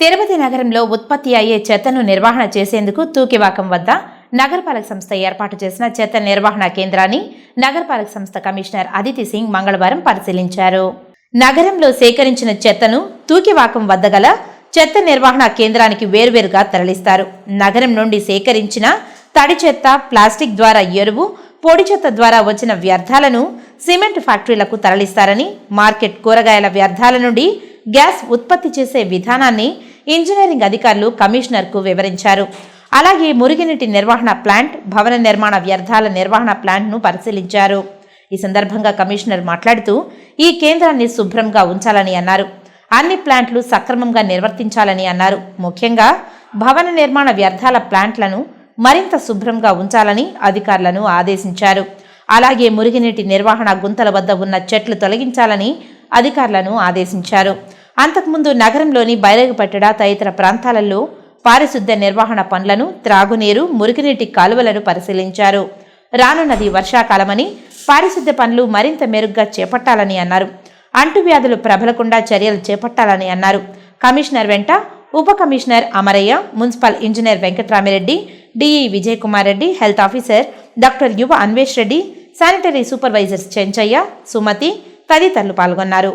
తిరుపతి నగరంలో ఉత్పత్తి అయ్యే చెత్తను నిర్వహణ చేసేందుకు తూకివాకం వద్ద నగరపాలక సంస్థ ఏర్పాటు చేసిన చెత్త నిర్వహణ కేంద్రాన్ని నగరపాలక సంస్థ కమిషనర్ అదితి సింగ్ మంగళవారం పరిశీలించారు. నగరంలో సేకరించిన చెత్తను తూకివాకం వద్ద గల చెత్త నిర్వహణ కేంద్రానికి వేర్వేరుగా తరలిస్తారు. నగరం నుండి సేకరించిన తడి చెత్త, ప్లాస్టిక్ ద్వారా ఎరువు, పొడి చెత్త ద్వారా వచ్చిన వ్యర్థాలను సిమెంట్ ఫ్యాక్టరీలకు తరలిస్తారని, మార్కెట్ కూరగాయల వ్యర్థాల నుండి గ్యాస్ ఉత్పత్తి చేసే విధానాన్ని ఇంజనీరింగ్ అధికారులు కమిషనర్కు వివరించారు. అలాగే మురుగునీటి నిర్వహణ ప్లాంట్, భవన నిర్మాణ వ్యర్థాల నిర్వహణ ప్లాంట్ను పరిశీలించారు. ఈ సందర్భంగా కమిషనర్ మాట్లాడుతూ ఈ కేంద్రాన్ని శుభ్రంగా ఉంచాలని అన్నారు. అన్ని ప్లాంట్లు సక్రమంగా నిర్వర్తించాలని అన్నారు. ముఖ్యంగా భవన నిర్మాణ వ్యర్థాల ప్లాంట్లను మరింత శుభ్రంగా ఉంచాలని అధికారులను ఆదేశించారు. అలాగే మురుగునీటి నిర్వహణ గుంతల వద్ద ఉన్న చెట్లు తొలగించాలని అధికారులను ఆదేశించారు. అంతకుముందు నగరంలోని బైరగపట్టడ తదితర ప్రాంతాలలో పారిశుద్ధ్య నిర్వహణ పనులను, త్రాగునీరు, మురుగునీటి కాలువలను పరిశీలించారు. రానున్నది వర్షాకాలమని పారిశుద్ధ్య పనులు మరింత మెరుగ్గా చేపట్టాలని అన్నారు. అంటువ్యాధులు ప్రబలకుండా చర్యలు చేపట్టాలని అన్నారు. కమిషనర్ వెంట ఉప commissioner Amarayya, municipal engineer Venkatramireddy, DE Vijay Kumar Reddy, health officer doctor యువ అన్వేష్ రెడ్డి, శానిటరీ సూపర్వైజర్స్ చెంచయ్య, సుమతి తదితరులు పాల్గొన్నారు.